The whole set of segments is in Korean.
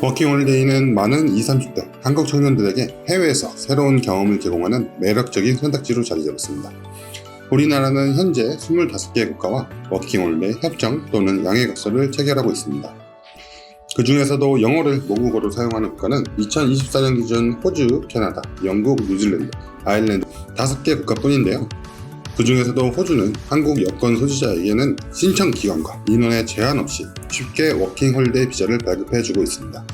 워킹홀리데이는 많은 20, 30대 한국 청년들에게 해외에서 새로운 경험을 제공하는 매력적인 선택지로 자리 잡았습니다. 우리나라는 현재 25개 국가와 워킹홀리데이 협정 또는 양해각서를 체결하고 있습니다. 그 중에서도 영어를 모국어로 사용하는 국가는 2024년 기준 호주, 캐나다, 영국, 뉴질랜드, 아일랜드 5개 국가뿐인데요. 그 중에서도 호주는 한국 여권 소지자에게는 신청 기간과 인원에 제한 없이 쉽게 워킹홀리데이 비자를 발급해주고 있습니다.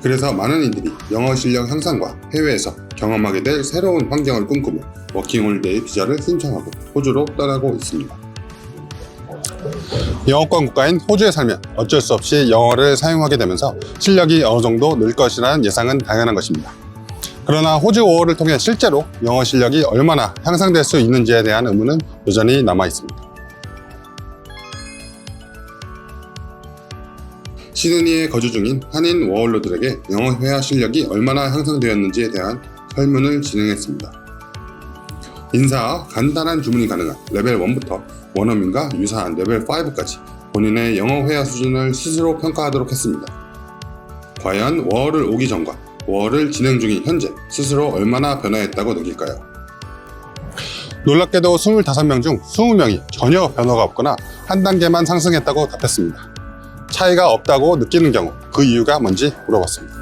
그래서 많은 이들이 영어 실력 향상과 해외에서 경험하게 될 새로운 환경을 꿈꾸며 워킹홀리데이 비자를 신청하고 호주로 떠나고 있습니다. 영어권 국가인 호주에 살면 어쩔 수 없이 영어를 사용하게 되면서 실력이 어느 정도 늘 것이라는 예상은 당연한 것입니다. 그러나 호주 5월을 통해 실제로 영어 실력이 얼마나 향상될 수 있는지에 대한 의문은 여전히 남아 있습니다. 시드니에 거주 중인 한인 워홀러들에게 영어 회화 실력이 얼마나 향상되었는지에 대한 설문을 진행했습니다. 인사와 간단한 주문이 가능한 레벨 1부터 원어민과 유사한 레벨 5까지 본인의 영어 회화 수준을 스스로 평가하도록 했습니다. 과연 워홀을 오기 전과 워홀을 진행 중인 현재 스스로 얼마나 변화했다고 느낄까요? 놀랍게도 25명 중 20명이 전혀 변화가 없거나 한 단계만 상승했다고 답했습니다. 차이가 없다고 느끼는 경우 그 이유가 뭔지 물어봤습니다.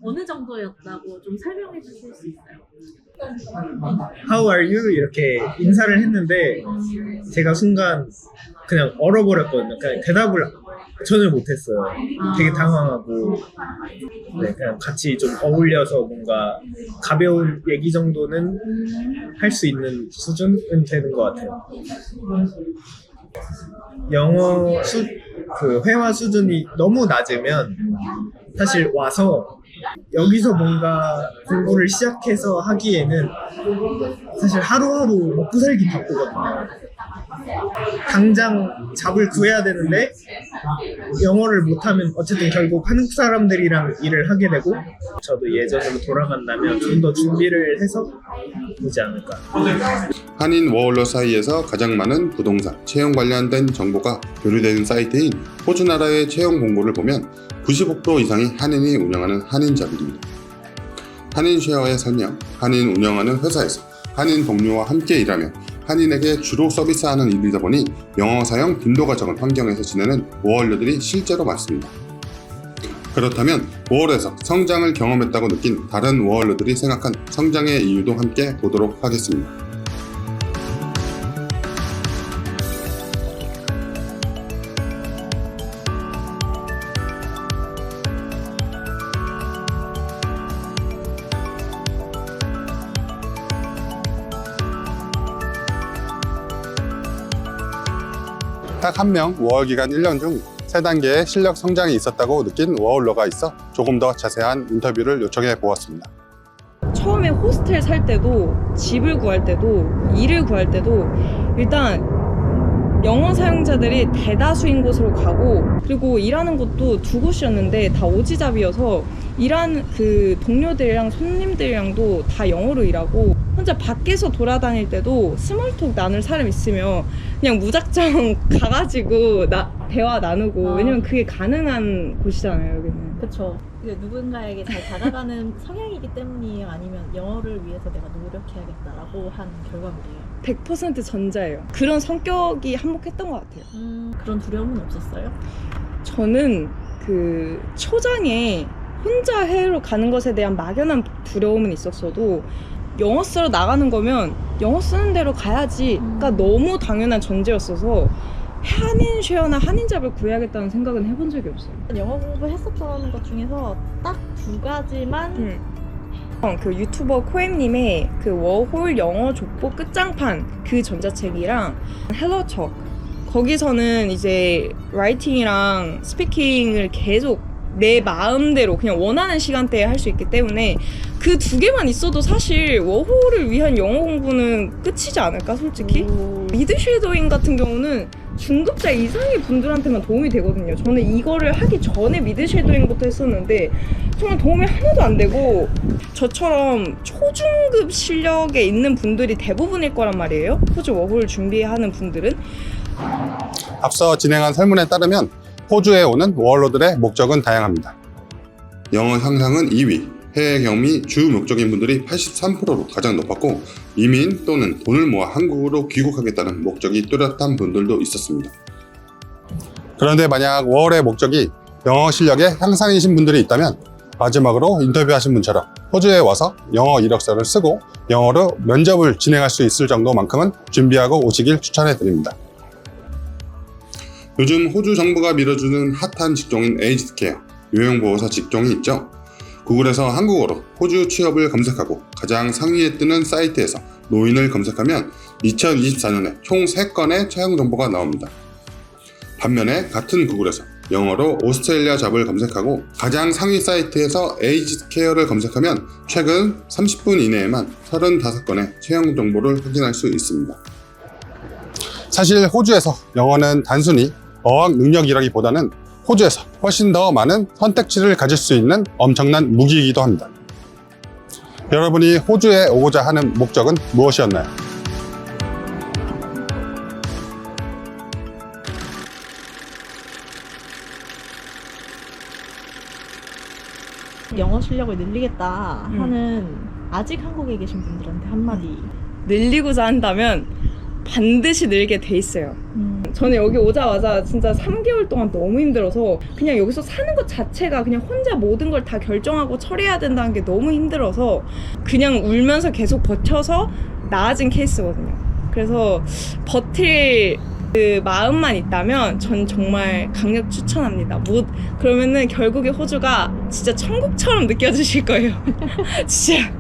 어느 정도였다고 좀 설명해 주실 수 있어요? How are you? 이렇게 인사를 했는데 제가 순간 그냥 얼어버렸거든요. 그냥 대답을 전혀 못했어요. 되게 당황하고 그냥 같이 좀 어울려서 뭔가 가벼운 얘기 정도는 할 수 있는 수준은 되는 것 같아요. 영어 그 회화 수준이 너무 낮으면 사실 와서 여기서 뭔가 공부를 시작해서 하기에는 사실 하루하루 먹고 살기 바쁘거든요. 당장 잡을 구해야 되는데 영어를 못하면 어쨌든 결국 한국 사람들이랑 일을 하게 되고 저도 예전으로 돌아간다면 좀 더 준비를 해서 보지 않을까. 한인 워홀러 사이에서 가장 많은 부동산, 채용 관련된 정보가 교류되는 사이트인 호주 나라의 채용 공고를 보면 95% 이상이 한인이 운영하는 한인잡입니다. 한인 쉐어의 설명, 한인 운영하는 회사에서 한인 동료와 함께 일하며 한인에게 주로 서비스하는 일이다 보니 영어 사용 빈도가 적은 환경에서 지내는 워홀러들이 실제로 많습니다. 그렇다면 워홀에서 성장을 경험했다고 느낀 다른 워홀러들이 생각한 성장의 이유도 함께 보도록 하겠습니다. 딱 한 명 워홀 기간 1년 중 3단계의 실력 성장이 있었다고 느낀 워홀러가 있어 조금 더 자세한 인터뷰를 요청해 보았습니다. 처음에 호스텔 살 때도 집을 구할 때도 일을 구할 때도 일단 영어 사용자들이 대다수인 곳으로 가고 그리고 일하는 곳도 2곳이었는데 다 오지잡이어서 일하는 그 동료들이랑 손님들이랑도 다 영어로 일하고 혼자 밖에서 돌아다닐 때도 스몰톡 나눌 사람 있으면 그냥 무작정 가가지고 대화 나누고 왜냐면 그게 가능한 곳이잖아요 여기는. 그렇죠. 누군가에게 잘 다가가는 성향이기 때문이에요? 아니면 영어를 위해서 내가 노력해야겠다라고 한 결과물이에요? 100% 전자예요. 그런 성격이 한몫했던 것 같아요. 그런 두려움은 없었어요? 저는 그 초장에 혼자 해외로 가는 것에 대한 막연한 두려움은 있었어도 영어 쓰러 나가는 거면 영어 쓰는 대로 가야지가 너무 당연한 전제였어서 한인 쉐어나 한인잡을 구해야겠다는 생각은 해본 적이 없어요. 영어 공부했었던 것 중에서 딱 2가지만 그 유튜버 코엠님의 그 워홀 영어 족보 끝장판 그 전자책이랑 헬로톡 거기서는 이제 라이팅이랑 스피킹을 계속 내 마음대로 그냥 원하는 시간대에 할 수 있기 때문에 그 2개만 있어도 사실 워홀을 위한 영어 공부는 끝이지 않을까 솔직히? 미드 쉐도잉 같은 경우는 중급자 이상의 분들한테만 도움이 되거든요. 저는 이거를 하기 전에 미드 섀도잉부터 했었는데 정말 도움이 하나도 안 되고 저처럼 초중급 실력에 있는 분들이 대부분일 거란 말이에요. 호주 워홀 준비하는 분들은. 앞서 진행한 설문에 따르면 호주에 오는 워홀러들의 목적은 다양합니다. 영어 향상은 2위, 해외 경험이 주 목적인 분들이 83%로 가장 높았고 이민 또는 돈을 모아 한국으로 귀국하겠다는 목적이 뚜렷한 분들도 있었습니다. 그런데 만약 워홀의 목적이 영어 실력의 향상이신 분들이 있다면 마지막으로 인터뷰하신 분처럼 호주에 와서 영어 이력서를 쓰고 영어로 면접을 진행할 수 있을 정도만큼은 준비하고 오시길 추천해 드립니다. 요즘 호주 정부가 밀어주는 핫한 직종인 에이지드 케어, 요양보호사 직종이 있죠. 구글에서 한국어로 호주 취업을 검색하고 가장 상위에 뜨는 사이트에서 노인을 검색하면 2024년에 총 3건의 채용 정보가 나옵니다. 반면에 같은 구글에서 영어로 오스트레일리아 잡을 검색하고 가장 상위 사이트에서 에이지드 케어를 검색하면 최근 30분 이내에만 35건의 채용 정보를 확인할 수 있습니다. 사실 호주에서 영어는 단순히 어학 능력이라기보다는 호주에서 훨씬 더 많은 선택지를 가질 수 있는 엄청난 무기이기도 합니다. 여러분이 호주에 오고자 하는 목적은 무엇이었나요? 영어 실력을 늘리겠다 하는 아직 한국에 계신 분들한테 한마디. 늘리고자 한다면 반드시 늘게 돼 있어요. 저는 여기 오자마자 진짜 3개월 동안 너무 힘들어서 그냥 여기서 사는 것 자체가 그냥 혼자 모든 걸 다 결정하고 처리해야 된다는 게 너무 힘들어서 그냥 울면서 계속 버텨서 나아진 케이스거든요. 그래서 버틸 그 마음만 있다면 전 정말 강력 추천합니다. 그러면은 결국에 호주가 진짜 천국처럼 느껴지실 거예요. 진짜.